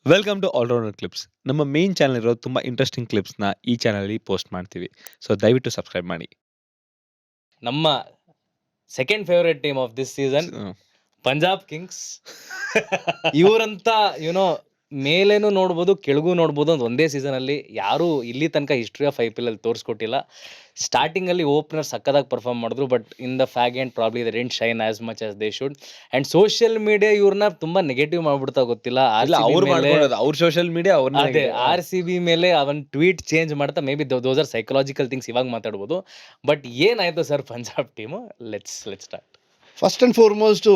Welcome to allrounder clips. ನಮ್ಮ main channel ಇರೋ ತುಂಬಾ ಇಂಟ್ರೆಸ್ಟಿಂಗ್ ಕ್ಲಿಪ್ಸ್ನ ಈ ಚಾನಲ್ ಪೋಸ್ಟ್ ಮಾಡ್ತೀವಿ. ಸೊ ದಯವಿಟ್ಟು ಸಬ್ಸ್ಕ್ರೈಬ್ ಮಾಡಿ. ನಮ್ಮ second favourite team of this season Punjab kings. ಇವರಂತ ಮೇಲೇನು ನೋಡ್ಬೋದು, ಕೆಳಗೂ ನೋಡ್ಬೋದು ಅಂತ ಒಂದೇ ಸೀಸನ್ ಅಲ್ಲಿ ಯಾರು ಇಲ್ಲಿ ತನಕ ಹಿಸ್ಟ್ರಿ ಆಫ್ IPL ಅಲ್ಲಿ ತೋರಿಸ್ಕೊಟ್ಟಿಲ್ಲ. ಸ್ಟಾರ್ಟಿಂಗ್ ಅಲ್ಲಿ ಓಪನರ್ ಸಕ್ಕದಾಗಿ ಪರ್ಫಾರ್ಮ್ ಮಾಡಿದ್ರು, but in the ಫ್ಯಾಗ್ and probably they didn't shine as much as they should. And social media ಇವ್ರನ್ನ ತುಂಬಾ ನೆಗೆಟಿವ್ ಮಾಡ್ಬಿಡ್ತಾ ಗೊತ್ತಿಲ್ಲ. ಅವ್ರ ಸೋಷಿಯಲ್ ಮೀಡಿಯಾ ಅದೇ RCB ಮೇಲೆ ಅವನ್ ಟ್ವೀಟ್ ಚೇಂಜ್ ಮಾಡ್ತಾ may be those are psychological things ಇವಾಗ ಮಾತಾಡ್ಬೋದು. ಬಟ್ ಏನಾಯ್ತು sir Punjab team? Let's start. First and foremost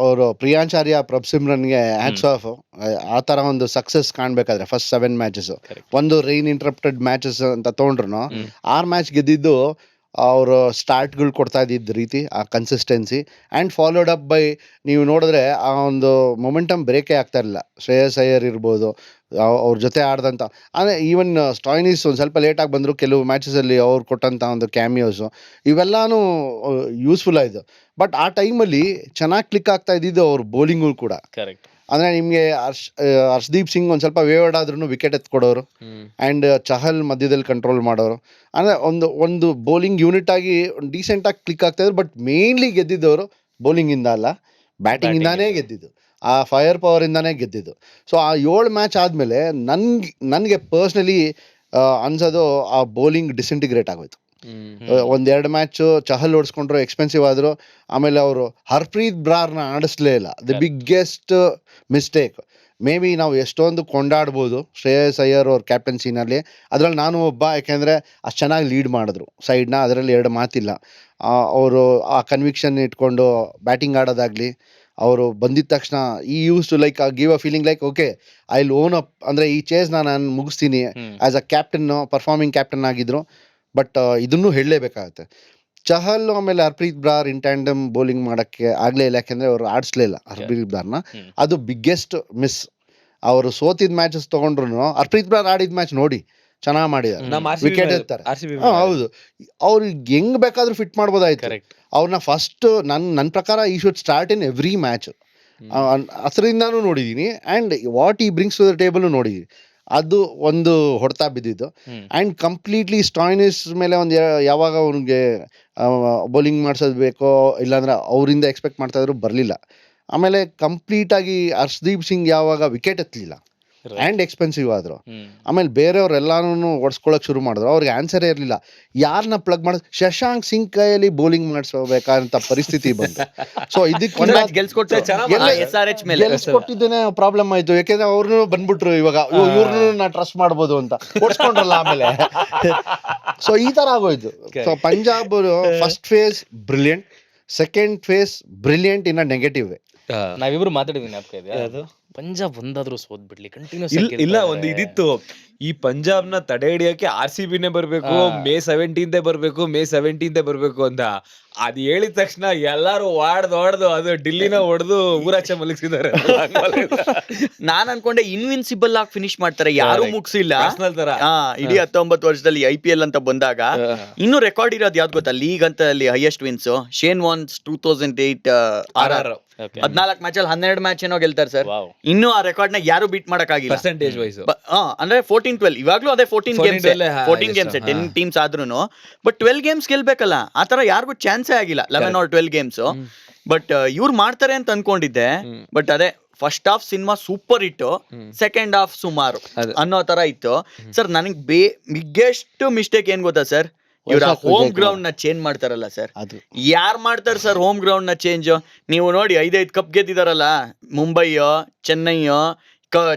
ಅವರು ಪ್ರಿಯಾಂಚಾರ್ಯ ಪ್ರಭ್ಸಿಮ್ರನ್ಗೆ ಹ್ಯಾಟ್ಸ್ ಆಫ್. ಆ ಥರ ಒಂದು ಸಕ್ಸಸ್ ಕಾಣಬೇಕಾದ್ರೆ ಫಸ್ಟ್ 7 ಮ್ಯಾಚಸ್, ಒಂದು ರೈನ್ ಇಂಟರಪ್ಟೆಡ್ ಮ್ಯಾಚಸ್ ಅಂತ ತೊಗೊಂಡ್ರು 6 ಮ್ಯಾಚ್ ಗೆದ್ದಿದ್ದು ಅವರು ಸ್ಟಾರ್ಟ್ಗಳು ಕೊಡ್ತಾ ಇದ್ದಿದ್ದ ರೀತಿ, ಆ consistency and followed up by ನೀವು ನೋಡಿದ್ರೆ ಆ ಒಂದು ಮೊಮೆಂಟಮ್ ಬ್ರೇಕೇ ಆಗ್ತಾ ಇರಲಿಲ್ಲ. ಶ್ರೇಯಸ್ ಅಯ್ಯರ್ ಇರ್ಬೋದು, ಅವ್ರ ಜೊತೆ ಆಡ್ದಂಥ, ಅಂದರೆ ಈವನ್ ಸ್ಟಾಯ್ನಿಸ್ ಒಂದು ಸ್ವಲ್ಪ ಲೇಟಾಗಿ ಬಂದರು, ಕೆಲವು ಮ್ಯಾಚಸಲ್ಲಿ ಅವ್ರು ಕೊಟ್ಟಂಥ ಒಂದು ಕ್ಯಾಮಿಯೋಸು ಇವೆಲ್ಲನೂ ಯೂಸ್ಫುಲ್ ಆಯಿತು. ಬಟ್ ಆ ಟೈಮಲ್ಲಿ ಚೆನ್ನಾಗಿ ಕ್ಲಿಕ್ ಆಗ್ತಾ ಇದ್ದಿದ್ದು ಅವ್ರ ಬೌಲಿಂಗು ಕೂಡ. ಕರೆಕ್ಟ್. ಅಂದರೆ ನಿಮಗೆ ಹರ್ಷದೀಪ್ ಸಿಂಗ್ ಒಂದು ಸ್ವಲ್ಪ ವೇವರ್ಡ್ ಆದ್ರೂ ವಿಕೆಟ್ ಎತ್ಕೊಡೋರು, ಆ್ಯಂಡ್ ಚಹಲ್ ಮಧ್ಯದಲ್ಲಿ ಕಂಟ್ರೋಲ್ ಮಾಡೋರು. ಅಂದರೆ ಒಂದು ಬೌಲಿಂಗ್ ಯೂನಿಟ್ ಆಗಿ ಡೀಸೆಂಟಾಗಿ ಕ್ಲಿಕ್ ಆಗ್ತಾಯಿದ್ರು. ಬಟ್ ಮೇನ್ಲಿ ಗೆದ್ದಿದ್ದವರು ಬೌಲಿಂಗಿಂದ ಅಲ್ಲ, ಬ್ಯಾಟಿಂಗಿಂದಾನೇ ಗೆದ್ದಿದ್ದು, ಆ ಫೈರ್ ಪವರಿಂದಾನೇ ಗೆದ್ದಿದ್ದು. ಸೊ ಆ 7 ಮ್ಯಾಚ್ ಆದಮೇಲೆ ನನಗೆ ಪರ್ಸ್ನಲಿ ಅನ್ಸೋದು ಆ ಬೌಲಿಂಗ್ ಡಿಸಿಂಟಿಗ್ರೇಟ್ ಆಗೋಯ್ತು. 1-2 ಮ್ಯಾಚು ಚಹಲ್ ಓಡಿಸ್ಕೊಂಡ್ರು, ಎಕ್ಸ್ಪೆನ್ಸಿವ್ ಆದರು. ಆಮೇಲೆ ಅವರು ಹರ್ಪ್ರೀತ್ ಬ್ರಾರ್ನ ಆಡಿಸ್ಲೇ ಇಲ್ಲ, the biggest mistake. May be ನಾವು ಎಷ್ಟೊಂದು ಕೊಂಡಾಡ್ಬೋದು ಶ್ರೇಯಸ್ ಅಯ್ಯರ್ ಅವ್ರ ಕ್ಯಾಪ್ಟನ್ಸಿನಲ್ಲಿ, ಅದರಲ್ಲಿ ನಾನು ಒಬ್ಬ. ಯಾಕೆಂದರೆ ಅಷ್ಟು ಚೆನ್ನಾಗಿ ಲೀಡ್ ಮಾಡಿದ್ರು ಸೈಡ್ನ, ಅದರಲ್ಲಿ 2 ಮಾತಿಲ್ಲ. ಅವರು ಆ ಕನ್ವಿಕ್ಷನ್ ಇಟ್ಕೊಂಡು ಬ್ಯಾಟಿಂಗ್ ಆಡೋದಾಗಲಿ, ಅವರು ಬಂದಿದ್ದ ತಕ್ಷಣ ಈ use to like give a feeling like okay I will own up, ಅಂದರೆ ಈ ಚೇಸ್ನ ನಾನು ಮುಗಿಸ್ತೀನಿ as a captain, performing captain ಆಗಿದ್ರು. ಬಟ್ ಇದನ್ನು ಹೇಳಲೇಬೇಕಾಗತ್ತೆ, ಚಹಲ್ ಆಮೇಲೆ Harpreet Brar in tandem bowling ಮಾಡೋಕ್ಕೆ ಆಗಲೇ ಇಲ್ಲ. ಯಾಕೆಂದರೆ ಅವರು ಆಡಿಸ್ಲೇ ಇಲ್ಲ ಹರ್ಪ್ರೀತ್ ಬ್ರಾರ್ನ, ಅದು ಬಿಗ್ಗೆಸ್ಟ್ ಮಿಸ್. ಅವರು ಸೋತಿದ್ದ ಮ್ಯಾಚಸ್ ತೊಗೊಂಡ್ರು, ಹರ್ಪ್ರೀತ್ ಬ್ರಾರ್ ಆಡಿದ ಮ್ಯಾಚ್ ನೋಡಿ ಚೆನ್ನಾಗಿ ಮಾಡಿದ್ದಾರೆ, ವಿಕೆಟ್ ಎತ್ತಾರೆ. ಹೌದು, ಅವ್ರಿಗೆ ಹೆಂಗ್ ಬೇಕಾದ್ರೂ ಫಿಟ್ ಮಾಡ್ಬೋದಾಯ್ತು ಅವ್ರನ್ನ. ಫಸ್ಟ್ ನನ್ನ ಪ್ರಕಾರ he should start in every match. ಅದರಿಂದಾನು ನೋಡಿದ್ದೀನಿ, and what he brings to the table ನೋಡಿದ್ದೀನಿ. ಅದು ಒಂದು ಹೊಡ್ತಾ ಬಿದ್ದಿದ್ದು. ಆ್ಯಂಡ್ ಕಂಪ್ಲೀಟ್ಲಿ ಸ್ಟಾಯ್ನಿಸ್ ಮೇಲೆ ಒಂದು ಯಾವಾಗ ಅವ್ನಿಗೆ ಬೌಲಿಂಗ್ ಮಾಡ್ಸೋದು ಬೇಕೋ, ಇಲ್ಲಾಂದ್ರೆ ಅವರಿಂದ ಎಕ್ಸ್ಪೆಕ್ಟ್ ಮಾಡ್ತಾ ಇದ್ರು, ಬರಲಿಲ್ಲ. ಆಮೇಲೆ ಕಂಪ್ಲೀಟಾಗಿ ಹರ್ಷದೀಪ್ ಸಿಂಗ್ ಯಾವಾಗ ವಿಕೆಟ್ ಎತ್ತಲಿಲ್ಲ ಆ್ಯಂಡ್ ಎಕ್ಸ್ಪೆನ್ಸಿವ್ ಆದರು, ಆಮೇಲೆ ಬೇರೆಯವ್ರೆಲ್ಲಾನು ಓಡಿಸ್ಕೊಳಕ್ಕೆ ಶುರು ಮಾಡಿದ್ರು, ಅವ್ರಿಗೆ ಆನ್ಸರೇ ಇರಲಿಲ್ಲ. ಯಾರನ್ನ ಪ್ಲಗ್ ಮಾಡೋದು, ಶಶಾಂಕ್ ಸಿಂಗ್ ಕೈಯಲ್ಲಿ ಬೌಲಿಂಗ್ ಮಾಡಿಸ್ಬೇಕಂತ ಪರಿಸ್ಥಿತಿ ಬಂತು. ಸೊ ಇದಕ್ಕೆ ಗೆಲ್ಸ್ಕೊಟ್ಟಿದ್ದೇನೆ ಪ್ರಾಬ್ಲಮ್ ಆಯಿತು. ಯಾಕೆಂದರೆ ಅವ್ರನ್ನೂ ಬಂದ್ಬಿಟ್ರು, ಇವಾಗ ಇವ್ರನ್ನೂ ನಾ ಟ್ರಸ್ಟ್ ಮಾಡ್ಬೋದು ಅಂತ ಓಡಿಸ್ಕೊಂಡ್ರಲ್ಲ ಆಮೇಲೆ. ಸೊ ಈ ಥರ ಆಗೋಯ್ತು. So Punjab first phase brilliant, second phase brilliant in a negative way. ನಾವಿಬ್ರು ಮಾತಾಡಿದೀನಿ, ಪಂಜಾಬ್ ಒಂದಾದ್ರೂ ಸೋತ್ ಬಿಡ್ಲಿ ಕಂಟಿನ್ಯೂಸ್ ಇಲ್ಲ. ಒಂದು ಇದಿತ್ತು, ಈ ಪಂಜಾಬ್ನ ತಡೆ ಹಿಡಿಯಕ್ಕೆ RCBನೇ ಬರ್ಬೇಕು, May 17th ಬರ್ಬೇಕು, May 17th ಬರ್ಬೇಕು ಅಂತ. ಅದ್ ಹೇಳಿದ ತಕ್ಷಣ ಎಲ್ಲಾರು ಹೊಡ್ದು ಅದು ಡಿಲ್ಲಿನ ಹೊಡೆದು ಊರಾಚೆ ಮಲಗಿಸಿದ್ದಾರೆ. ನಾನ್ ಅನ್ಕೊಂಡೆ ಇನ್ವಿನ್ಸಿಬಲ್ ಆಗಿ ಫಿನಿಶ್ ಮಾಡ್ತಾರೆ, ಯಾರು ಮುಗಿಸಿಲ್ಲ ಇಡೀ 19 ವರ್ಷದಲ್ಲಿ IPL ಅಂತ ಬಂದಾಗ. ಇನ್ನು ರೆಕಾರ್ಡ್ ಇರೋದು ಯಾವ್ದು ಗೊತ್ತಾ, ಲೀಗ್ ಅಂತ ಅಲ್ಲಿ highest wins Shane Warne's 2008 RR 14 ಮ್ಯಾಚಲ್ಲಿ 12 ಮ್ಯಾಚ್ ಏನೋ ಗೆಲ್ತಾರೆ ಸರ್. ಇನ್ನು ಆ ರೆಕಾರ್ಡ್ ನ ಯಾರು ಬೀಟ್ ಮಾಡಕ್ಕಾಗಿಲ್ಲ ಪರ್ಸೆಂಟೇಜ್ ವೈಸ್. ಅಂದ್ರೆ 14-12 ಇವಾಗ್ಲೂ ಅದೇ 14 ಗೇಮ್ಸ್ 10 ಟೀಮ್ಸ್ ಆದ್ರೂ. ಬಟ್ 12 ಗೇಮ್ಸ್ ಗೆಲ್ಬೇಕಲ್ಲ, ಆತರ ಯಾರಿಗೂ ಚಾನ್ಸೇ ಆಗಿಲ್ಲ 11 or 12 ಗೇಮ್ಸ್. ಬಟ್ ಇವ್ರು ಮಾಡ್ತಾರೆ ಅಂತ ಅನ್ಕೊಂಡಿದ್ದೆ. ಬಟ್ ಅದೇ ಫಸ್ಟ್ ಹಾಫ್ ಸಿನಿಮಾ ಸೂಪರ್ ಹಿಟ್ಟು, ಸೆಕೆಂಡ್ ಹಾಫ್ ಸುಮಾರು ಅನ್ನೋ ತರ ಇತ್ತು ಸರ್. ನನಗೆ ಬಿಗ್ಗೆಸ್ಟ್ ಮಿಸ್ಟೇಕ್ ಏನ್ ಗೊತ್ತಾ ಸರ್, ಇವ್ರ ಹೋಮ್ ಗ್ರೌಂಡ್ ನ ಚೇಂಜ್ ಮಾಡ್ತಾರಲ್ಲ ಸರ್. ಯಾರ್ ಮಾಡ್ತಾರೆ ಸರ್ ಹೋಮ್ ಗ್ರೌಂಡ್ ನ ಚೇಂಜ್? ನೀವು ನೋಡಿ 5 ಕಪ್ ಗೆದ್ದಿದಾರಲ್ಲ, ಮುಂಬೈಯೋ ಚೆನ್ನೈಯೋ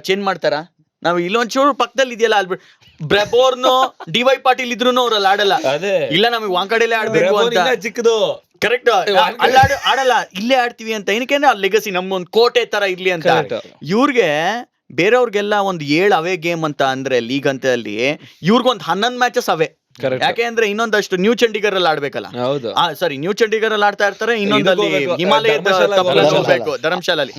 ಚೇಂಜ್ ಮಾಡ್ತಾರ? ನಾವು ಇಲ್ಲೊಂಚೂರು ಪಕ್ಕದಲ್ಲಿ ಇದೆಯಲ್ಲ ಅಲ್ಬಿಟ್ಟು ಬ್ರೆಬೋರ್ನು DY ಪಾಟೀಲ್ ಇದ್ರು ಅವ್ರಲ್ಲಿ ಆಡಲ್ಲ. ಇಲ್ಲ ನಮಗೆ ವಾಂಕಡೆಲ್ಲೇ ಆಡ್ಬೇಕು ಅಂತ, ಚಿಕ್ಕದು ಕರೆಕ್ಟ್ ಆಡಲ್ಲ, ಇಲ್ಲೇ ಆಡ್ತೀವಿ ಅಂತ. ಏನಕ್ಕೆ ಆ ಲೆಗಸಿ ನಮ್ಗೊಂದು ಕೋಟೆ ತರ ಇರ್ಲಿ ಅಂತ. ಇವ್ರಿಗೆ ಬೇರೆಯವ್ರಿಗೆಲ್ಲ ಒಂದು 7 ಅವೇ ಗೇಮ್ ಅಂತ ಅಂದ್ರೆ ಲೀಗ್ ಅಂತ ಅಲ್ಲಿ, ಇವ್ರಿಗೊಂದು 11 ಮ್ಯಾಚಸ್ ಅವೇ. ಯಾಕೆ ಅಂದ್ರೆ ಇನ್ನೊಂದಷ್ಟು ನ್ಯೂ ಚಂಡೀಗರ್ ಅಲ್ಲಿ ಆಡ್ಬೇಕಲ್ಲ, ಸಾರಿ ನ್ಯೂ ಚಂಡೀಗರ್ ಅಲ್ಲಿ ಆಡ್ತಾ ಇರ್ತಾರೆ, ಇನ್ನೊಂದಲ್ಲಿ ಹಿಮಾಲಯದ ಹೋಗ್ಬೇಕು ಧರ್ಮಶಾಲಲ್ಲಿ.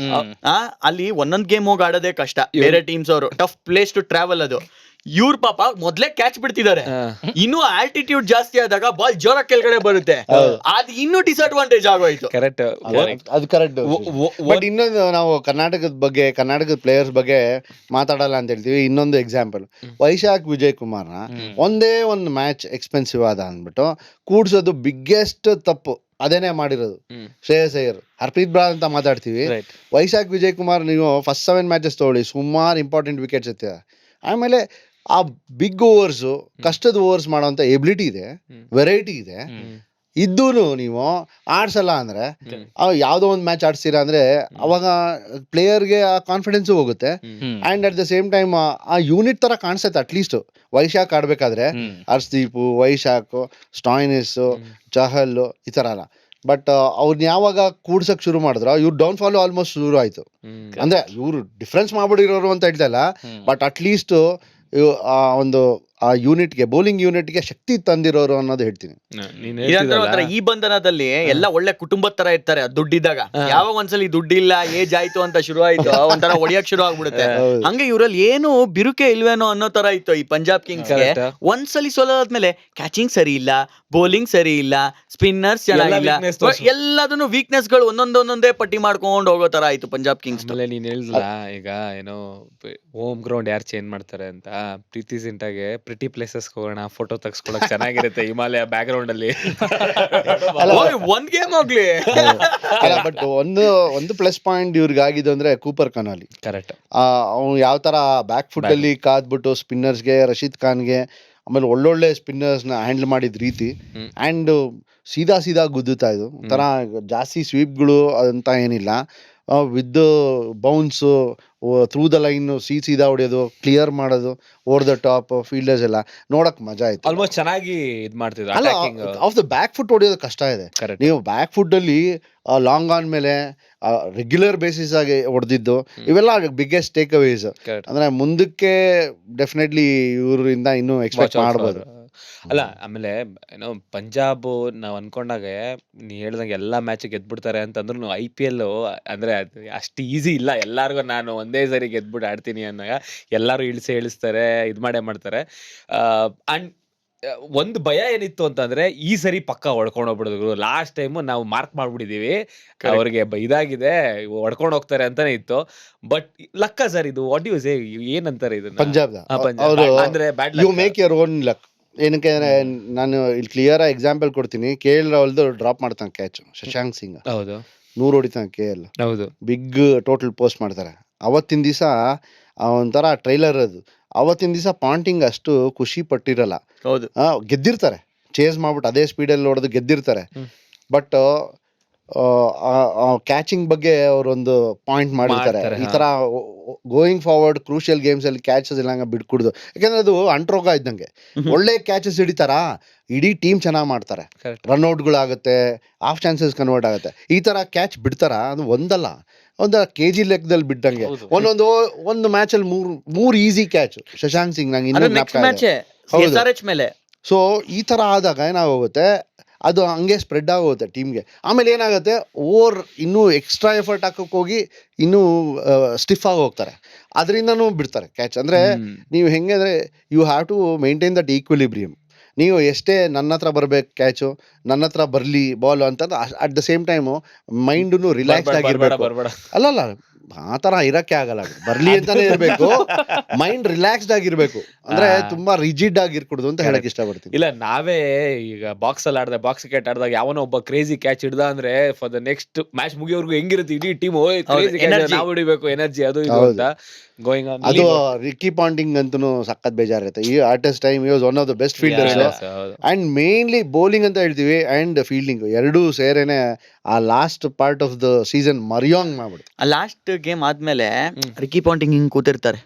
ಅಲ್ಲಿ ಒಂದೊಂದ್ ಗೇಮ್ ಹೋಗಿ ಆಡೋದೇ ಕಷ್ಟ, ಬೇರೆ ಟೀಮ್ಸ್ ಅವರು ಟಫ್ ಪ್ಲೇಸ್ ಟು ಟ್ರಾವೆಲ್ ಅದು. ಇವ್ರ ಪಾಪ ಮೊದ್ಲೇ ಕ್ಯಾಚ್ ಬಿಡ್ತಿದ್ದಾರೆ, ಇನ್ನು ಆಲ್ಟಿಟ್ಯೂಡ್ ಜಾಸ್ತಿ ಆದಾಗ ಬಾಲ್ ಜೋರ ಕೆಳಗಡೆ ಬರುತ್ತೆ, ಅದು ಇನ್ನೂ ಡಿಸ್ಅಡ್ವಾಂಟೇಜ್ ಆಗೋಯ್ತು. ಕರೆಕ್ಟ್. ಅದು ಕರೆಕ್ಟ್. ಬಟ್ ಇನ್ನೊಂದು ನಾವು ಕರ್ನಾಟಕದ ಪ್ಲೇಯರ್ಸ್ ಬಗ್ಗೆ ಮಾತಾಡಲ್ಲ ಅಂತ ಹೇಳ್ತೀವಿ. ಇನ್ನೊಂದು ಎಕ್ಸಾಂಪಲ್, ವೈಶಾಖ್ ವಿಜಯ್ ಕುಮಾರ್ನ ಒಂದೇ ಒಂದು ಮ್ಯಾಚ್ ಎಕ್ಸ್ಪೆನ್ಸಿವ್ ಆದ ಅಂದ್ಬಿಟ್ಟು ಕೂಡ್ಸೋದು ಬಿಗ್ಗೆಸ್ಟ್ ತಪ್ಪು ಅದೇನೆ ಮಾಡಿರೋದು. ಶ್ರೇಯಸ್ ಅಯ್ಯರ್, ಹರ್ಪ್ರೀತ್ ಬ್ರಾ ಅಂತ ಮಾತಾಡ್ತೀವಿ. ವೈಶಾಖ್ ವಿಜಯ್ ಕುಮಾರ್ ನೀವು ಫಸ್ಟ್ 7 ಮ್ಯಾಚಸ್ ತಗೊಳ್ಳಿ, ಸುಮಾರು ಇಂಪಾರ್ಟೆಂಟ್ ವಿಕೆಟ್ಸ್ ಇರ್ತೀರ. ಆಮೇಲೆ ಆ ಬಿಗ್ ಓವರ್ಸು, ಕಷ್ಟದ ಓವರ್ಸ್ ಮಾಡೋಂಥ ಎಬಿಲಿಟಿ ಇದೆ, ವೆರೈಟಿ ಇದೆ, ಇದ್ದೂ ನೀವು ಆಡ್ಸಲ್ಲ ಅಂದ್ರೆ ಯಾವ್ದೋ ಒಂದು ಮ್ಯಾಚ್ ಆಡ್ಸ್ತೀರಾ ಅಂದ್ರೆ ಅವಾಗ ಪ್ಲೇಯರ್ಗೆ ಆ ಕಾನ್ಫಿಡೆನ್ಸು ಹೋಗುತ್ತೆ. And at the same time ಆ ಯೂನಿಟ್ ತರ ಕಾಣಿಸುತ್ತೆ. ಅಟ್ಲೀಸ್ಟ್ ವೈಶಾಖ್ ಆಡ್ಬೇಕಾದ್ರೆ ಹರ್ಷದೀಪ್, ವೈಶಾಖ್, ಸ್ಟಾಯ್ನಿಸ್, ಚಹಲ್ ಈ ತರ ಅಲ್ಲ. ಬಟ್ ಅವ್ರನ್ನ ಯಾವಾಗ ಕೂಡ್ಸಕ್ ಶುರು ಮಾಡಿದ್ರು ಇವ್ರು ಡೌನ್ ಫಾಲ್ ಆಲ್ಮೋಸ್ಟ್ ಶುರು ಆಯ್ತು. ಅಂದ್ರೆ ಇವ್ರು ಡಿಫ್ರೆನ್ಸ್ ಮಾಡ್ಬಿಟ್ಟಿರೋರು ಅಂತ ಹೇಳ್ತಾ ಇಲ್ಲ, ಬಟ್ ಅಟ್ಲೀಸ್ಟ್ ಒಂದು ಆ ಯೂನಿಟ್ಗೆ, ಬೌಲಿಂಗ್ ಯೂನಿಟ್ಗೆ ಶಕ್ತಿ ತಂದಿರೋರು ಅನ್ನೋದು ಹೇಳ್ತೀನಿ. ಈ ಬಂಧನದಲ್ಲಿ ಎಲ್ಲ ಒಳ್ಳೆ ಕುಟುಂಬದ ತರ ಇರ್ತಾರೆ ದುಡ್ಡಿದ್ದಾಗ. ಯಾವಾಗ ಒಂದ್ಸಲಿ ದುಡ್ಡಿಲ್ಲ, ಏಜ್ ಆಯ್ತು ಅಂತ ಶುರು ಆಯ್ತು, ಒಂಥರ ಹೊಡಿಯಕ್ ಶುರು ಆಗ್ಬಿಡುತ್ತೆ. ಹಂಗೆ ಇವ್ರಲ್ಲಿ ಏನು ಬಿರುಕೆ ಇಲ್ವೇನೋ ಅನ್ನೋ ತರ ಇತ್ತು ಈ ಪಂಜಾಬ್ ಕಿಂಗ್ಸ್ ಗೆ. ಒಂದ್ಸಲಿ ಸೋಲಾದ್ಮೇಲೆ ಕ್ಯಾಚಿಂಗ್ ಸರಿ ಇಲ್ಲ, ಬೌಲಿಂಗ್ ಸರಿ ಇಲ್ಲ, ಸ್ಪಿನ್ನರ್ಸ್ ಚೆನ್ನಾಗಿಲ್ಲ, ಎಲ್ಲದನ್ನು ವೀಕ್ನೆಸ್ ಗಳು ಒಂದೊಂದೇ ಪಟ್ಟಿ ಮಾಡ್ಕೊಂಡು ಹೋಗೋ ತರ ಆಯ್ತು ಪಂಜಾಬ್ ಕಿಂಗ್ಸ್. ನೀನ್ ಹೇಳಿದ್ಲ ಈಗ ಏನೋ ಹೋಮ್ ಗ್ರೌಂಡ್ ಯಾರು ಚೇಂಜ್ ಮಾಡ್ತಾರೆ ಅಂತ, ಪ್ರೀತಿ ಸಿಂಟಾಗೆ ಪ್ರಿಟಿ ಪ್ಲೇಸಸ್ ಹೋಗೋಣ, ಫೋಟೋ ತೆಗ್ಸ್ಕೊಳಕ್ ಚೆನ್ನಾಗಿರುತ್ತೆ ಹಿಮಾಲಯ ಬ್ಯಾಕ್ ಗ್ರೌಂಡ್ ಅಲ್ಲಿ. ಒಂದ್ ಗೇಮ್ ಹೋಗ್ಲಿ. ಬಟ್ ಒಂದು ಪ್ಲಸ್ ಪಾಯಿಂಟ್ ಇವ್ರಿಗೆ ಆಗಿದ್ದು ಅಂದ್ರೆ ಕೂಪರ್ ಕನಾಲಿ. ಕರೆಕ್ಟ್. ಅವ್ನು ಯಾವ ತರ ಬ್ಯಾಕ್ ಫುಟ್ ಅಲ್ಲಿ ಕಾದ್ಬಿಟ್ಟು ಸ್ಪಿನ್ನರ್ಸ್ಗೆ, ರಶೀದ್ ಖಾನ್ಗೆ, ಆಮೇಲೆ ಒಳ್ಳೊಳ್ಳೆ ಸ್ಪಿನ್ನರ್ಸ್ನ ಹ್ಯಾಂಡಲ್ ಮಾಡಿದ ರೀತಿ, ಆ್ಯಂಡ್ ಸೀದಾ ಗುದ್ದುತ್ತಾ ಇದು ಒಂಥರ ಜಾಸ್ತಿ ಸ್ವೀಪ್ಗಳು ಅಂತ ಏನಿಲ್ಲ, with bounce, through the line ಸೀದಾ ಹೊಡೆಯೋದು, ಕ್ಲಿಯರ್ ಮಾಡೋದು, ಓವರ್ ದ ಟಾಪ್ ಫೀಲ್ಡರ್ಸ್ ಎಲ್ಲ ನೋಡಕ್ ಮಜಾ ಆಯ್ತು. ಆಲ್ಮೋಸ್ಟ್ ಚೆನ್ನಾಗಿ ಇದ್ ಮಾಡ್ತಿದ್ರು. ಅಲ್ಲ, ಆಫ್ ದ ಬ್ಯಾಕ್ ಫುಟ್ ಹೊಡೆಯೋದು ಕಷ್ಟ ಇದೆ. ನೀವು ಬ್ಯಾಕ್ ಫುಟ್ ಅಲ್ಲಿ ಲಾಂಗ್ ಆನ್ ಮೇಲೆ ರೆಗ್ಯುಲರ್ ಬೇಸಿಸ್ ಆಗಿ ಹೊಡೆದಿದ್ದು ಇವೆಲ್ಲ ಬಿಗ್ಗೆಸ್ಟ್ ಟೇಕ್ ಅವೇಸ್. ಅಂದ್ರೆ ಮುಂದಕ್ಕೆ ಡೆಫಿನೆಟ್ಲಿ ಇವರಿಂದ ಇನ್ನೂ ಎಕ್ಸ್ಪೆಕ್ಟ್ ಮಾಡ್ಬೋದು. ಅಲ್ಲ, ಆಮೇಲೆ ಏನೋ ಪಂಜಾಬ್ ನಾವ್ ಅನ್ಕೊಂಡಾಗ ನೀ ಹೇಳ್ದಂಗೆ ಎಲ್ಲಾ ಮ್ಯಾಚ್ ಗೆದ್ಬಿಡ್ತಾರೆ ಅಂತಂದ್ರು IPL ಅಂದ್ರೆ ಅಷ್ಟು ಈಸಿ ಇಲ್ಲ. ಎಲ್ಲಾರ್ಗು ನಾನು ಒಂದೇ ಸರಿ ಗೆದ್ಬಿಟ್ಟು ಆಡ್ತೀನಿ ಅನ್ನೋಗ ಎಲ್ಲಾರು ಇಳಿಸ್ತಾರೆ, ಇದ್ ಮಾಡ್ತಾರೆ. ಅಂಡ್ ಒಂದು ಭಯ ಏನಿತ್ತು ಅಂತಂದ್ರೆ ಈ ಸರಿ ಪಕ್ಕ ಹೊಡ್ಕೊಂಡು ಹೋಗ್ಬಿಡಿದ್ರು. ಲಾಸ್ಟ್ ಟೈಮ್ ನಾವು ಮಾರ್ಕ್ ಮಾಡ್ಬಿಟ್ಟಿದೀವಿ, ಅವ್ರಿಗೆ ಇದಾಗಿದೆ, ಹೊಡ್ಕೊಂಡು ಹೋಗ್ತಾರೆ ಅಂತಾನೆ ಇತ್ತು. ಬಟ್ ಲಕ್ಕ ಸರ್ ಇದು, ವಾಟ್ ಯು ಸೇ, ಏನಂತಾರೆ ಇದನ್ನ? ಪಂಜಾಬ್ ಅಂದ್ರೆ bad you make your own luck. ಏನಕ್ಕೆ ನಾನು ಇಲ್ಲಿ ಕ್ಲಿಯರ್ ಎಕ್ಸಾಂಪಲ್ ಕೊಡ್ತೀನಿ. KL ರಾಹುಲ್ದು ಡ್ರಾಪ್ ಮಾಡ್ತಾನೆ ಕ್ಯಾಚ್, ಶಶಾಂಕ್ ಸಿಂಗ್. ಹೌದು, 100 ಹೊಡಿತಾನೆ KL. ಹೌದು, ಬಿಗ್ ಟೋಟಲ್ ಪೋಸ್ಟ್ ಮಾಡ್ತಾರೆ. ಅವತ್ತಿನ ದಿವಸ ಒಂಥರ ಟ್ರೈಲರ್ ಅದು. ಅವತ್ತಿನ ದಿವಸ ಪಾಂಟಿಂಗ್ ಅಷ್ಟು ಖುಷಿ ಪಟ್ಟಿರಲ್ಲ. ಹೌದು, ಗೆದ್ದಿರ್ತಾರೆ, ಚೇಸ್ ಮಾಡ್ಬಿಟ್ಟು ಅದೇ ಸ್ಪೀಡಲ್ಲಿ ಹೊಡೆದು ಗೆದ್ದಿರ್ತಾರೆ. ಬಟ್ ಕ್ಯಾಚಿಂಗ್ ಬಗ್ಗೆ ಅವರೊಂದು ಪಾಯಿಂಟ್ ಮಾಡಿರ್ತಾರೆ. ಈ ತರ ಗೋಯಿಂಗ್ ಫಾರ್ವರ್ಡ್ ಕ್ರೂಷಿಯಲ್ ಗೇಮ್ಸ್ ಅಲ್ಲಿ ಕ್ಯಾಚಸ್ ಇಲ್ಲ ಬಿಟ್ಕೊಡುದು. ಯಾಕಂದ್ರೆ ಅದು ಅಂಟ್ರೋಗ ಇದ್ದಂಗೆ. ಒಳ್ಳೆ ಕ್ಯಾಚಸ್ ಹಿಡಿತಾರ, ಇಡೀ ಟೀಮ್ ಚೆನ್ನಾಗಿ ಮಾಡ್ತಾರೆ, ರನ್ಔಟ್ಗಳಾಗುತ್ತೆ, ಆಫ್ ಚಾನ್ಸಸ್ ಕನ್ವರ್ಟ್ ಆಗುತ್ತೆ. ಈ ತರ ಕ್ಯಾಚ್ ಬಿಡ್ತಾರ, ಅದು ಒಂದಲ್ಲ, ಒಂದು KG ಲೆಕ್ಕದಲ್ಲಿ ಬಿಟ್ಟಂಗೆ. ಒಂದು ಮ್ಯಾಚ್ ಅಲ್ಲಿ ಮೂರ್ ಈಸಿ ಕ್ಯಾಚ್ ಶಶಾಂಕ್ ಸಿಂಗ್ ಮೇಲೆ. ಸೊ ಈ ತರ ಆದಾಗ ಏನಾಗೋಗುತ್ತೆ, ಅದು ಹಂಗೆ ಸ್ಪ್ರೆಡ್ ಆಗೋಗುತ್ತೆ ಟೀಮ್ಗೆ. ಆಮೇಲೆ ಏನಾಗುತ್ತೆ, ಇನ್ನೂ ಎಕ್ಸ್ಟ್ರಾ ಎಫರ್ಟ್ ಹಾಕಕ್ಕೆ ಹೋಗಿ ಇನ್ನೂ ಸ್ಟಿಫ್ ಆಗಿ ಹೋಗ್ತಾರೆ, ಅದರಿಂದನೂ ಬಿಡ್ತಾರೆ ಕ್ಯಾಚ್. ಅಂದರೆ ನೀವು ಹೆಂಗೆ ಅಂದರೆ you have to maintain that equilibrium. ನೀವು ಎಷ್ಟೇ ನನ್ನ ಹತ್ರ ಬರ್ಬೇಕು ಕ್ಯಾಚು, ನನ್ನ ಹತ್ರ ಬರಲಿ ಬಾಲ್ ಅಂತಂದ್ರೆ ಅಟ್ ದ ಸೇಮ್ ಟೈಮು ಮೈಂಡೂ ರಿಲ್ಯಾಕ್ಸ್ ಆಗಿರ್ಬೇಕು. ಅಲ್ಲಲ್ಲ, ಆ ಥರ ಇರೋಕ್ಕೆ ಆಗಲ್ಲ, ಬರಲಿ ಅಂತಾನೆ ಇರಬೇಕು, ಮೈಂಡ್ ರಿಲ್ಯಾಕ್ಸ್ಡ್ ಆಗಿರ್ಬೇಕು. ಅಂದ್ರೆ ತುಂಬಾ ರಿಜಿಡ್ ಆಗಿರ್ಕೊಡುದು ಅಂತ ಹೇಳಕ್ ಇಷ್ಟಪಡ್ತೀನಿ. ಇಲ್ಲ, ನಾವೇ ಈಗ ಬಾಕ್ಸ್ ಅಲ್ಲಿ ಆಡಿದಾಗ, ಬಾಕ್ಸ್ ಕ್ರಿಕೆಟ್ ಆಡಿದಾಗ ಯಾವನೋ ಒಬ್ಬ ಕ್ರೇಜಿ ಕ್ಯಾಚ್ ಹಿಡ್ದ ಅಂದ್ರೆ ಫಾರ್ ದ ನೆಕ್ಸ್ಟ್ ಮ್ಯಾಚ್ ಮುಗಿಯೋರ್ಗು ಹೆಂಗಿರುತ್ತೆ ಇಡೀ ಟೀಮ್, ನಾವು ಹಿಡಿಬೇಕು ಎನರ್ಜಿ, ಅದು ಇದು ಅಂತ ಗೋಯಿಂಗ್ ಆನ್. ಅದು ರಿಕ್ಕಿ ಪಾಂಟಿಂಗ್ ಅಂತೂ ಸಖತ್ ಬೇಜಾರಿರುತ್ತೆ. ಈ artist time was one of the best fielders. And mainly bowling ಅಂತ ಹೇಳ್ತೀವಿ ಅಂಡ್ ಫೀಲ್ಡಿಂಗ್ ಎರಡೂ ಸೇರೇನೆ ಆ last part of the season ಮರಿಯೋಂಗ್ ಮಾಡ್ಬಿಡ್ತು. ಆ ಲಾಸ್ಟ್ ಗೇಮ್ ಆದ್ಮೇಲೆ ರಿಕ್ಕಿ ಪಾಂಟಿಂಗ್ ಹಿಂಗ್ ಕೂತಿರ್ತಾರೆ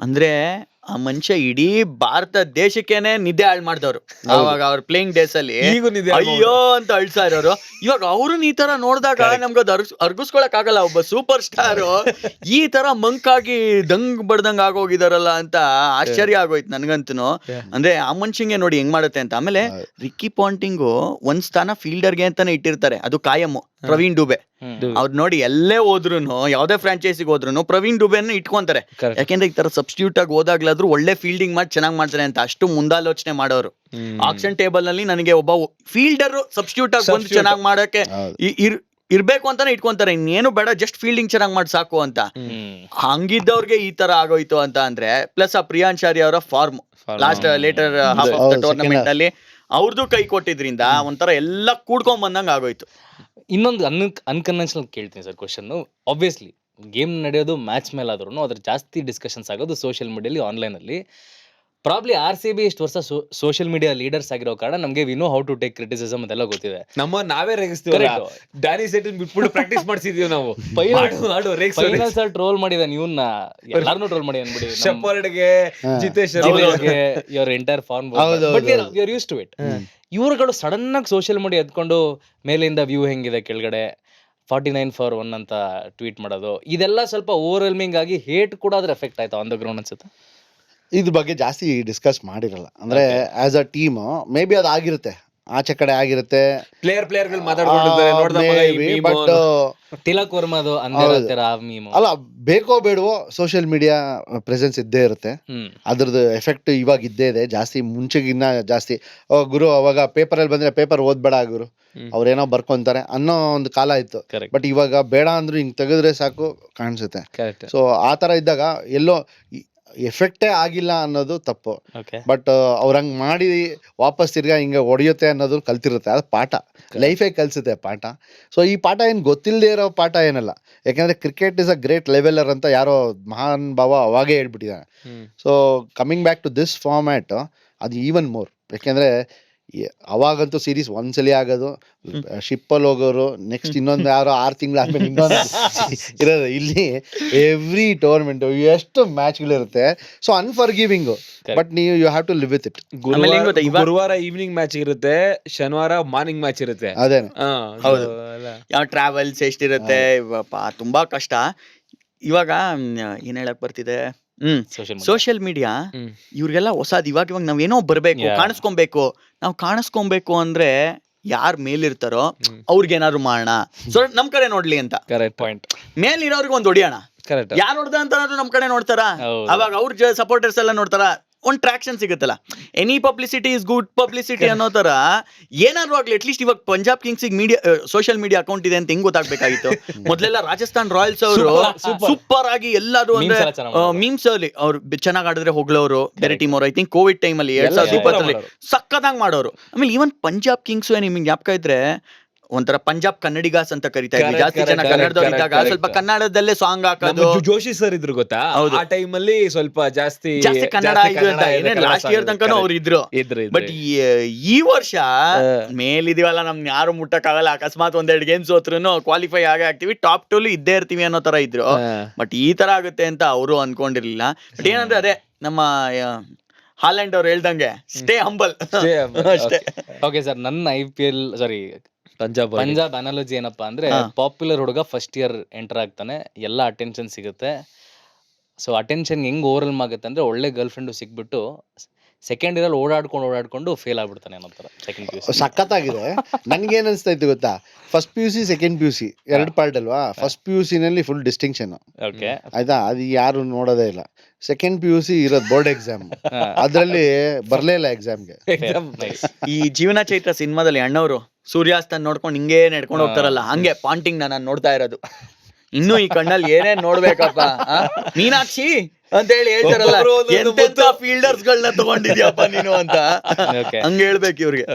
ಅಂದ್ರೆ ಆ ಮನುಷ್ಯ ಇಡೀ ಭಾರತ ದೇಶಕ್ಕೇನೆ ನಿದ್ದೆ ಹಾಳು ಮಾಡಿದವ್ರು. ಅವಾಗ ಅವ್ರ ಪ್ಲೇಯಿಂಗ್ ಡೇಸ್ ಅಲ್ಲಿ ಅಯ್ಯೋ ಅಂತ ಅಳ್ಸಾ ಇರೋರು. ಇವಾಗ ಅವ್ರನ್ನ ಈ ತರ ನೋಡಿದಾಗ ನಮ್ಗೆ ಅರ್ಗಿಸ್ಕೊಳಕ್ ಆಗಲ್ಲ. ಒಬ್ಬ ಸೂಪರ್ ಸ್ಟಾರ್ ಈ ತರ ಮಂಕಾಗಿ ದಂಗ್ ಬಡ್ದಂಗ್ ಆಗೋಗಿದಾರಲ್ಲ ಅಂತ ಆಶ್ಚರ್ಯ ಆಗೋಯ್ತು ನನ್ಗಂತೂ. ಅಂದ್ರೆ ಆ ಮನುಷ್ಯಂಗೆ ನೋಡಿ ಹೆಂಗ್ ಮಾಡುತ್ತೆ ಅಂತ. ಆಮೇಲೆ ರಿಕ್ಕಿ ಪಾಂಟಿಂಗು ಒಂದ್ ಸ್ಥಾನ ಫೀಲ್ಡರ್ಗೆ ಅಂತಾನೆ ಇಟ್ಟಿರ್ತಾರೆ, ಅದು ಕಾಯಮ್ಮು. ಪ್ರವೀಣ್ ಡುಬೆ. ಅವ್ರು ನೋಡಿ ಎಲ್ಲೇ ಹೋದ್ರುನು, ಯಾವ್ದೇ ಫ್ರಾಂಚೈಸಿಗೆ ಹೋದ್ರು ಪ್ರವೀಣ್ ಡುಬೆನ ಇಟ್ಕೊಂತಾರೆ. Correct. ಯಾಕೆಂದ್ರೆ ಈ ತರ ಸಬ್ಸ್ಟಿಟ್ಯೂಟ್ ಆಗಿ ಹೋದಾಗ್ಲಾದ್ರೂ ಒಳ್ಳೆ ಫೀಲ್ಡಿಂಗ್ ಮಾಡಿ ಚೆನ್ನಾಗಿ ಮಾಡ್ತಾರೆ ಅಂತ ಅಷ್ಟು ಮುಂದಾಲೋಚನೆ ಮಾಡೋರು. ಆಕ್ಷನ್ ಟೇಬಲ್ ನಲ್ಲಿ ನನಗೆ ಒಬ್ಬ ಫೀಲ್ಡರ್ ಸಬ್ಸ್ಟಿಟ್ಯೂಟ್ ಆಗಿ ಬಂದು ಚೆನ್ನಾಗಿ ಮಾಡಕ್ಕೆ ಇರ್ಬೇಕು ಅಂತಾನೆ ಇಟ್ಕೊಂತಾರೆ. ಇನ್ನೇನು ಬೇಡ, ಜಸ್ಟ್ ಫೀಲ್ಡಿಂಗ್ ಚೆನ್ನಾಗಿ ಮಾಡಿ ಸಾಕು ಅಂತ. ಹಂಗಿದ್ದವ್ರಿಗೆ ಈ ತರ ಆಗೋಯ್ತು ಅಂತ ಅಂದ್ರೆ, ಪ್ಲಸ್ ಆ ಪ್ರಿಯಾಂಶಾರಿ ಅವರ form lost later half of the tournament ಅಲ್ಲಿ ಅವ್ರದ್ದು ಕೈ ಕೊಟ್ಟಿದ್ರಿಂದ ಒಂಥರ ಎಲ್ಲ ಕೂಡ್ಕೊಂಡ್ ಬಂದಂಗ ಆಗೋಯ್ತು. ಇನ್ನೊಂದು ಅನ್ಕನ್ವೆನ್ಷನಲ್ ಕೇಳ್ತೀನಿ ಸರ್ ಕ್ವಶನ್. ಆಬ್ವಿಯಸ್ಲಿ ಗೇಮ್ ನಡೆಯೋದು ಮ್ಯಾಚ್ ಮೇಲೆ ಆದ್ರೂ ಅದ್ರ ಜಾಸ್ತಿ ಡಿಸ್ಕಷನ್ಸ್ ಆಗೋದು ಸೋಷಿಯಲ್ ಮೀಡಿಯಲ್ಲಿ, ಆನ್ಲೈನಲ್ಲಿ. ಪ್ರಾಬ್ಲಿ RCB ಇಷ್ಟು ವರ್ಷ ಸೋಷಿಯಲ್ ಮೀಡಿಯಾ ಲೀಡರ್ಸ್ ಆಗಿರೋ ಕಾರಣ ನಮಗೆ we know how to take criticism ಅದೆಲ್ಲ ಗೊತ್ತಿದೆ. ನಾವೇ ರೇಗಿಸ್ತೀವಿ. ಡ್ಯಾನಿ ಸೆಟ್ಟಿನ್ ಬಿಟ್ಬಿಟ್ಟು ಪ್ರಾಕ್ಟೀಸ್ ಮಾಡ್ಸಿದೀವಿ ನಾವು. ಫೈನಲ್ ಸರ್ ಟ್ರೋಲ್ ಮಾಡಿದ ನೀವನ್ನ ಎಲ್ಲಾರನ್ನೂ ಟ್ರೋಲ್ ಮಾಡಿ ಅನ್ಬಿಡಿ. ಶೆಪರ್ಡ್ಗೆ, Jitesh your entire form, but we are used to it. ಇವ್ರುಗಳು ಸಡನ್ ಆಗಿ ಸೋಷಿಯಲ್ ಮೀಡಿಯಾ ಎತ್ಕೊಂಡು ಮೇಲಿಂದ ವ್ಯೂ ಹೆಂಗಿದೆ ಕೆಳಗಡೆ 49-1 ಅಂತ ಟ್ವೀಟ್ ಮಾಡೋದು, ಇದೆಲ್ಲ ಸ್ವಲ್ಪ ಓವರ್ವೆಲ್ಮಿಂಗ್ ಆಗಿ ಹೇಟ್ ಕೂಡ ಅದ್ರ ಎಫೆಕ್ಟ್ ಆಯ್ತು ಆನ್ ದ ಗ್ರೌಂಡ್ ಅನ್ಸುತ್ತೆ. ಇದ್ರ ಬಗ್ಗೆ ಜಾಸ್ತಿ ಡಿಸ್ಕಸ್ ಮಾಡಿರಲ್ಲ. ಅಂದ್ರೆ as a team maybe ಅದಾಗಿರುತ್ತೆ, ಆಚೆ ಕಡೆ ಆಗಿರುತ್ತೆ, ಪ್ಲೇಯರ್ಗಳು ಮಾತಾಡ್ಕೊಂಡಿರ್ತಾರೆ. ಬಟ್ ತಿಲಕ್ ವರ್ಮದು ಅಂದಿರತ್ತರ ಮೀಮ್ ಅಲ್ಲ, ಬೇಕೋ ಬೇಡವೋ ಸೋಷಿಯಲ್ ಮೀಡಿಯಾ ಪ್ರೆಸೆನ್ಸ್ ಇದ್ದೇ ಇರುತ್ತೆ. ಅದ್ರದ್ದು ಎಫೆಕ್ಟ್ ಇವಾಗ ಇದ್ದೇ ಇದೆ ಜಾಸ್ತಿ, ಮುಂಚೆಗಿನ್ನ ಜಾಸ್ತಿ. ಗುರು ಅವಾಗ ಪೇಪರಲ್ಲಿ ಬಂದ್ರೆ ಪೇಪರ್ ಓದ್ಬೇಡ ಗುರು, ಅವ್ರೇನೋ ಬರ್ಕೊಂತಾರೆ ಅನ್ನೋ ಒಂದು ಕಾಲ ಇತ್ತು. ಬಟ್ ಇವಾಗ ಬೇಡ ಅಂದ್ರೂ ಹಿಂಗ್ ತೆಗೆದ್ರೆ ಸಾಕು ಕಾಣಿಸುತ್ತೆ. ಸೊ ಆ ತರ ಇದ್ದಾಗ ಎಲ್ಲೋ ಎಫೆಕ್ಟೇ ಆಗಿಲ್ಲ ಅನ್ನೋದು ತಪ್ಪು. ಬಟ್ ಅವ್ರಂಗ್ ಮಾಡಿ ವಾಪಸ್ ತಿರ್ಗಾ ಹಿಂಗೆ ಹೊಡೆಯುತ್ತೆ ಅನ್ನೋದು ಕಲ್ತಿರುತ್ತೆ. ಅದು ಪಾಠ, ಲೈಫೇ ಕಲಿಸುತ್ತೆ ಪಾಠ. ಸೊ ಈ ಪಾಠ ಏನು ಗೊತ್ತಿಲ್ಲದೆ ಇರೋ ಪಾಠ ಏನಲ್ಲ. ಯಾಕಂದ್ರೆ cricket is a great leveller ಅಂತ ಯಾರೋ ಮಹಾನ್ ಭಾವ ಅವಾಗೇ ಹೇಳ್ಬಿಟ್ಟಿದ್ದಾನೆ. So coming back to this format, ಅದು ಈವನ್ ಮೋರ್. ಯಾಕೆಂದ್ರೆ ಅವಾಗಂತೂ ಸೀರೀಸ್ ಒಂದ್ಸಲಿ ಆಗೋದು, ಶಿಪ್ಪಲ್ಲಿ ಹೋಗೋರು, ನೆಕ್ಸ್ಟ್ ಇನ್ನೊಂದು ಯಾರೋ 6 ತಿಂಗಳಾದ್ಮೇಲೆ ಇನ್ನೊಂದು ಇರೋದು. ಇಲ್ಲಿ ಎವ್ರಿ ಟೂರ್ನಮೆಂಟ್ ಎಷ್ಟು ಮ್ಯಾಚ್ಗಳಿರುತ್ತೆ. ಸೊ ಅನ್ಫರ್ಗಿವಿಂಗ್, ಬಟ್ ನೀವು you have to live with it. ಗುರುವಾರ ಈವ್ನಿಂಗ್ ಮ್ಯಾಚ್ ಇರುತ್ತೆ, ಶನಿವಾರ ಮಾರ್ನಿಂಗ್ ಮ್ಯಾಚ್ ಇರುತ್ತೆ. ಅದೇನೆ, ಹೌದು. ಯಾವ ಟ್ರಾವೆಲ್ಸ್ ಎಷ್ಟಿರುತ್ತೆ, ತುಂಬಾ ಕಷ್ಟ. ಇವಾಗ ಏನ್ ಹೇಳಕ್ ಬರ್ತಿದೆ, ಸೋಷಿಯಲ್ ಮೀಡಿಯಾ ಇವ್ರಿಗೆಲ್ಲ ಹೊಸದ್. ಇವಾಗ ನಾವೇನೋ ಬರ್ಬೇಕು, ಕಾಣಿಸ್ಕೊಬೇಕು. ನಾವು ಕಾಣಿಸ್ಕೊಬೇಕು ಅಂದ್ರೆ ಯಾರ್ ಮೇಲಿರ್ತಾರೋ ಅವ್ರಿಗೇನಾದ್ರು ಮಾಡೋಣ, ಸೊ ನಮ್ ಕಡೆ ನೋಡ್ಲಿ ಅಂತ. ಮೇಲಿರೋರ್ಗೆ ಒಂದ್ ಹೊಡಿಯೋಣ, ಯಾರು ಹೊಡ್ದ ಅಂತ ನಮ್ ಕಡೆ ನೋಡ್ತಾರ. ಅವಾಗ ಅವ್ರ ಸಪೋರ್ಟರ್ಸ್ ಎಲ್ಲ ನೋಡ್ತಾರ, ಒಂದ್ ಟ್ರಾಕ್ಷನ್ ಸಿಗುತ್ತಲ್ಲ. Any publicity is good publicity ಅನ್ನೋ ತರ ಏನಾದ್ರು ಆಗ್ಲಿ. ಅಟ್ಲೀಸ್ಟ್ ಇವಾಗ Punjab Kings media social media account ಇದೆ ಅಂತ ಹೆಂಗ್ ಗೊತ್ತಾಗ್ಬೇಕಾಗಿತ್ತು. ಮೊದ್ಲೆಲ್ಲ ರಾಜಸ್ಥಾನ್ ರಾಯಲ್ಸ್ ಅವರು ಸೂಪರ್ ಆಗಿ ಎಲ್ಲಾರು ಅಂದ್ರೆ ಮೀಮ್ಸ್ ಅಲ್ಲಿ ಅವ್ರು ಚೆನ್ನಾಗ್ ಆಡಿದ್ರೆ ಹೋಗ್ಲವ್ರು, ಬೇರೆ ಟೀಮ್ ಅವರು. ಐ ಥಿಂಕ್ ಕೋವಿಡ್ ಟೈಮ್ ಅಲ್ಲಿ 2020 ಸಕ್ಕತ್ತಾಗಿ ಮಾಡೋರು. ಆಮೇಲೆ ಈವನ್ ಪಂಜಾಬ್ ಕಿಂಗ್ಸ್ ನಿಮ್ಗೆ ಜ್ಞಾಪಕ ಇದ್ರೆ ಒಂಥರ ಪಂಜಾಬ್ ಕನ್ನಡಿಗಾಸ್ ಅಂತ ಕರಿತಾ ಇದ್ವಿ. ಜಾಸ್ತಿ ಜನ ಕನ್ನಡದವ್ರು ಇದ್ದಾಗ ಸ್ವಲ್ಪ ಕನ್ನಡದಲ್ಲೇ ಸಾಂಗ್ ಹಾಕೋದು. ಜೋಶಿ ಸರ್ ಇದ್ರು ಗೊತ್ತಾ, ಆ ಟೈಮ್ ಅಲ್ಲಿ ಸ್ವಲ್ಪ ಜಾಸ್ತಿ ಕನ್ನಡ ಲಾಸ್ಟ್ ಇಯರ್ ತನಕ ಅವ್ರು ಇದ್ರು. ಬಟ್ ಈ ವರ್ಷ ಮೇಲಿದೀವಲ್ಲ, ನಮ್ ಯಾರು ಮುಟ್ಟಕ್ಕಾಗಲ್ಲ. ಅಕಸ್ಮಾತ್ 1-2 ಗೇಮ್ಸ್ ಸೋತ್ರುನು ಕ್ವಾಲಿಫೈ ಆಗೇ ಆಗ್ತೀವಿ, ಟಾಪ್ 2 ಇದ್ದೇ ಇರ್ತೀವಿ ಅನ್ನೋ ತರ ಇದ್ರು. ಬಟ್ ಈ ತರ ಆಗುತ್ತೆ ಅಂತ ಅವರು ಅನ್ಕೊಂಡಿರ್ಲಿಲ್ಲ. ಬಟ್ ಏನಂದ್ರೆ ಅದೇ ನಮ್ಮ ಹಾಲೆಂಡ್ ಅವ್ರು ಹೇಳ್ದಂಗೆ ಸ್ಟೇ ಹಂಬಲ್ ಅಷ್ಟೇ. ಓಕೆ ಸರ್, ನನ್ನ IPL ಪಂಜಾಬ್ ಅನಾಲಜಿ ಏನಪ್ಪಾ ಅಂದ್ರೆ, ಪಾಪ್ಯುಲರ್ ಹುಡುಗ ಫಸ್ಟ್ ಇಯರ್ ಎಂಟರ್ ಆಗ್ತಾನೆ, ಎಲ್ಲ ಅಟೆನ್ಷನ್ ಸಿಗುತ್ತೆ. ಸೊ ಅಟೆನ್ಷನ್ ಹೆಂಗ್ ಓವರ್ವೆಲ್ಮ್ ಆಗುತ್ತೆ ಅಂದ್ರೆ, ಒಳ್ಳೆ ಗರ್ಲ್ ಫ್ರೆಂಡ್ ಸಿಕ್ಬಿಟ್ಟು ಸೆಕೆಂಡ್ ಇಯರ್ ಓಡಾಡ್ಕೊಂಡು ಫೇಲ್ ಆಗ್ಬಿಡ್ತಾನೆ ಅನ್ನೋ ತರ. ಸೆಕೆಂಡ್ PUC ಸಖತ್ತಾಗಿದೆ. ನನ್ಗೆ ಏನ್ ಅನ್ಸ್ತಾ ಇತ್ತು ಗೊತ್ತಾ, first PUC second PUC 2 part ಅಲ್ವಾ. ಫಸ್ಟ್ PUC ನಲ್ಲಿ ಫುಲ್ ಡಿಸ್ಟಿಂಕ್ಷನ್ ಆಯ್ತಾ, ಅದು ಯಾರು ನೋಡೋದೇ ಇಲ್ಲ. ಸೆಕೆಂಡ್ PUC ಇರೋದು ಬೋರ್ಡ್ ಎಕ್ಸಾಮ್, ಅದ್ರಲ್ಲಿ ಬರ್ಲೇ ಇಲ್ಲ ಎಕ್ಸಾಮ್ಗೆ. ಈ ಜೀವನ ಚೈತ್ರ ಸಿನಿಮಾದಲ್ಲಿ ಅಣ್ಣವರು ಸೂರ್ಯಾಸ್ತ ನೋಡ್ಕೊಂಡು ಹಿಂಗೇ ನಡ್ಕೊಂಡು ಹೋಗ್ತಾರಲ್ಲ, ಹಂಗೆ ಪಾಂಟಿಂಗ್ ನಾನು ನೋಡ್ತಾ ಇರೋದು. ಇನ್ನು ಈ ಕಣ್ಣಲ್ಲಿ ಏನೇನ್ ನೋಡ್ಬೇಕಪ್ಪ, ಮೀನಾಕ್ಷಿ ಅಂತ ಹೇಳಿ ಹೇಳ್ತಾರಲ್ಲ, ಎಂತೆಂತ ಫೀಲ್ಡರ್ಸ್ ಗಳನ್ನ ತಗೊಂಡಿದ್ಯಪ್ಪ ನೀನು ಅಂತ, ಹಂಗ ಹೇಳ್ಬೇಕು ಇವ್ರಿಗೆ.